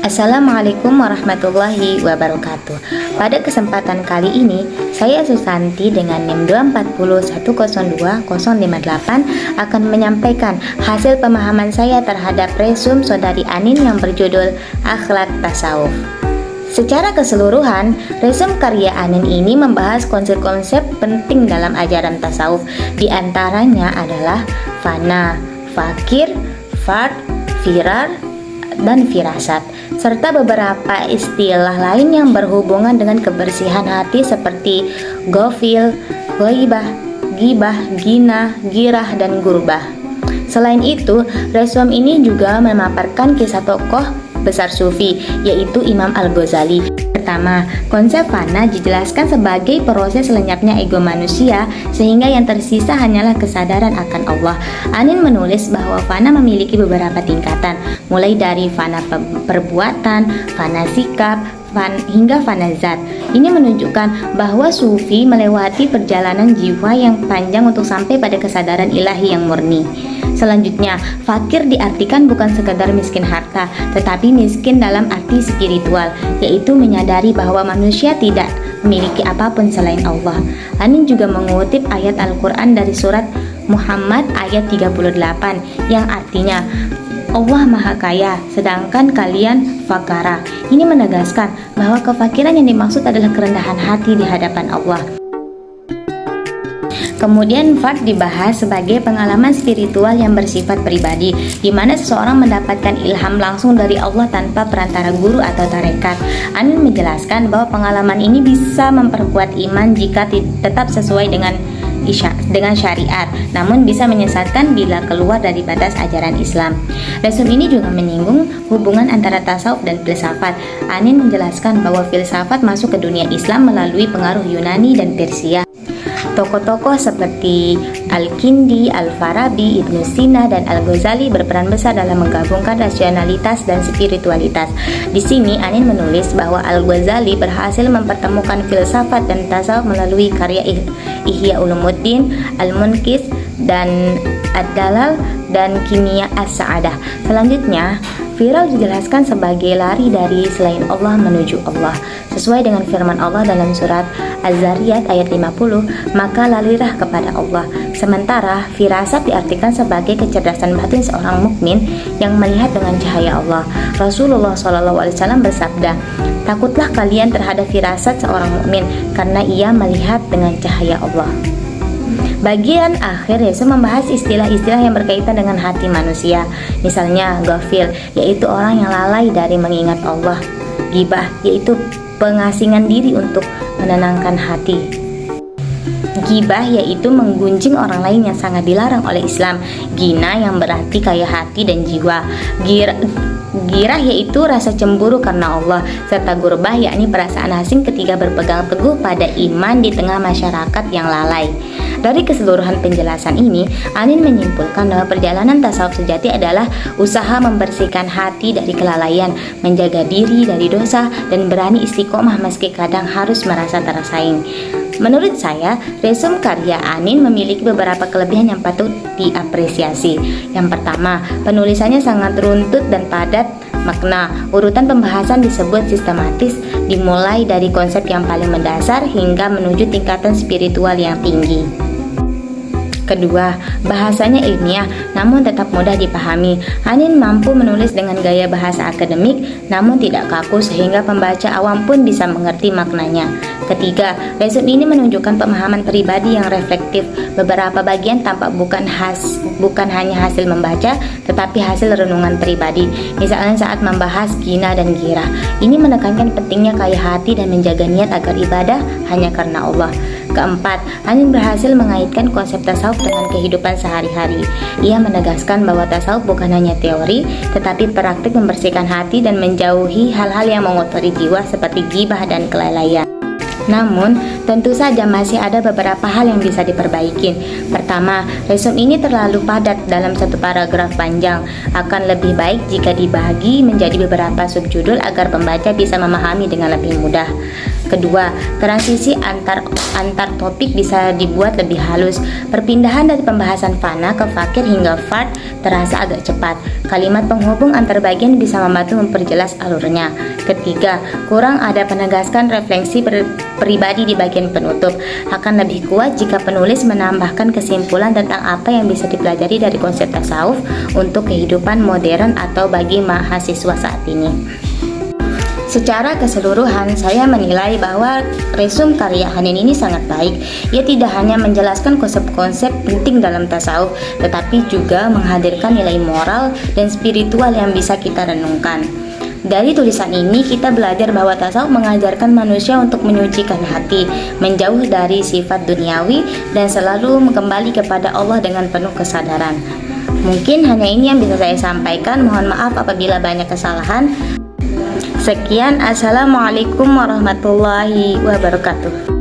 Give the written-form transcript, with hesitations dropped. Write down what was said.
Assalamualaikum warahmatullahi wabarakatuh. Pada kesempatan kali ini, saya Susanti dengan NIM 240102058 akan menyampaikan hasil pemahaman saya terhadap resum Saudari Anin yang berjudul Akhlak Tasawuf. Secara keseluruhan, resum karya Anin ini membahas konsep-konsep penting dalam ajaran tasawuf. Di antaranya adalah fana, fakir, fard, firar, dan firasat, serta beberapa istilah lain yang berhubungan dengan kebersihan hati seperti gofil, ghaibah, gibah, gina, girah, dan gurbah. Selain itu, resum ini juga memaparkan kisah tokoh besar sufi, yaitu Imam Al-Ghazali. Pertama, konsep fana dijelaskan sebagai proses lenyapnya ego manusia sehingga yang tersisa hanyalah kesadaran akan Allah. Anin menulis bahwa fana memiliki beberapa tingkatan, mulai dari fana perbuatan, fana sikap, hingga fana zat. Ini menunjukkan bahwa sufi melewati perjalanan jiwa yang panjang untuk sampai pada kesadaran ilahi yang murni. Selanjutnya, fakir diartikan bukan sekadar miskin harta, tetapi miskin dalam arti spiritual, yaitu menyadari bahwa manusia tidak memiliki apapun selain Allah. Anin juga mengutip ayat Al-Quran dari surat Muhammad ayat 38 yang artinya Allah Maha Kaya, sedangkan kalian fakara. Ini menegaskan bahwa kefakiran yang dimaksud adalah kerendahan hati di hadapan Allah. Kemudian fard dibahas sebagai pengalaman spiritual yang bersifat pribadi, di mana seseorang mendapatkan ilham langsung dari Allah tanpa perantara guru atau tarekat. Anin menjelaskan bahwa pengalaman ini bisa memperkuat iman jika tetap sesuai dengan syariat, namun bisa menyesatkan bila keluar dari batas ajaran Islam. Resum ini juga menyinggung hubungan antara tasawuf dan filsafat. Anin menjelaskan bahwa filsafat masuk ke dunia Islam melalui pengaruh Yunani dan Persia. Tokoh-tokoh seperti Al-Kindi, Al-Farabi, Ibnu Sina, dan Al-Ghazali berperan besar dalam menggabungkan rasionalitas dan spiritualitas. Di sini Anin menulis bahwa Al-Ghazali berhasil mempertemukan filsafat dan tasawuf melalui karya Ihya Ulumuddin, Al-Munqidh, dan Ad-Dalal, dan Kimia As-Sa'adah. Selanjutnya, viral dijelaskan sebagai lari dari selain Allah menuju Allah. Sesuai dengan firman Allah dalam surat Az-Zariyat ayat 50, maka larilah kepada Allah. Sementara firasat diartikan sebagai kecerdasan batin seorang mukmin yang melihat dengan cahaya Allah. Rasulullah SAW bersabda, takutlah kalian terhadap firasat seorang mukmin karena ia melihat dengan cahaya Allah. Bagian akhir resum membahas istilah-istilah yang berkaitan dengan hati manusia. Misalnya ghafil, yaitu orang yang lalai dari mengingat Allah. Gibah, yaitu pengasingan diri untuk menenangkan hati. Gibah yaitu menggunjing orang lain yang sangat dilarang oleh Islam. Gina yang berarti kaya hati dan jiwa. Girah yaitu rasa cemburu karena Allah, serta gurbah yakni perasaan asing ketika berpegang teguh pada iman di tengah masyarakat yang lalai. Dari keseluruhan penjelasan ini, Anin menyimpulkan bahwa perjalanan tasawuf sejati adalah usaha membersihkan hati dari kelalaian, menjaga diri dari dosa, dan berani istiqomah meski kadang harus merasa tersaing. Menurut saya, resum karya Anin memiliki beberapa kelebihan yang patut diapresiasi. Yang pertama, penulisannya sangat runtut dan padat makna. Urutan pembahasan disebut sistematis, dimulai dari konsep yang paling mendasar hingga menuju tingkatan spiritual yang tinggi. Kedua, bahasanya ilmiah namun tetap mudah dipahami. Anin mampu menulis dengan gaya bahasa akademik namun tidak kaku sehingga pembaca awam pun bisa mengerti maknanya. Ketiga, resum ini menunjukkan pemahaman pribadi yang reflektif. Beberapa bagian tampak bukan hanya hasil membaca tetapi hasil renungan pribadi. Misalnya saat membahas gina dan girah. Ini menekankan pentingnya kaya hati dan menjaga niat agar ibadah hanya karena Allah. Keempat, Anin berhasil mengaitkan konsep tasawuf dengan kehidupan sehari-hari. Ia menegaskan bahwa tasawuf bukan hanya teori, tetapi praktik membersihkan hati dan menjauhi hal-hal yang mengotori jiwa seperti gibah dan kelalaian. Namun, tentu saja masih ada beberapa hal yang bisa diperbaiki. Pertama, resume ini terlalu padat dalam satu paragraf panjang. Akan lebih baik jika dibagi menjadi beberapa subjudul agar pembaca bisa memahami dengan lebih mudah. Kedua, transisi antar topik bisa dibuat lebih halus. Perpindahan dari pembahasan fana ke fakir hingga fard terasa agak cepat. Kalimat penghubung antar bagian bisa membantu memperjelas alurnya. Ketiga, kurang ada penegaskan refleksi pribadi di bagian penutup. Akan lebih kuat jika penulis menambahkan kesimpulan tentang apa yang bisa dipelajari dari konsep tasawuf untuk kehidupan modern atau bagi mahasiswa saat ini. Secara keseluruhan, saya menilai bahwa resume karya Hanin ini sangat baik. Ia tidak hanya menjelaskan konsep-konsep penting dalam tasawuf, tetapi juga menghadirkan nilai moral dan spiritual yang bisa kita renungkan. Dari tulisan ini, kita belajar bahwa tasawuf mengajarkan manusia untuk menyucikan hati, menjauh dari sifat duniawi, dan selalu kembali kepada Allah dengan penuh kesadaran. Mungkin hanya ini yang bisa saya sampaikan. Mohon maaf apabila banyak kesalahan. Sekian, assalamualaikum warahmatullahi wabarakatuh.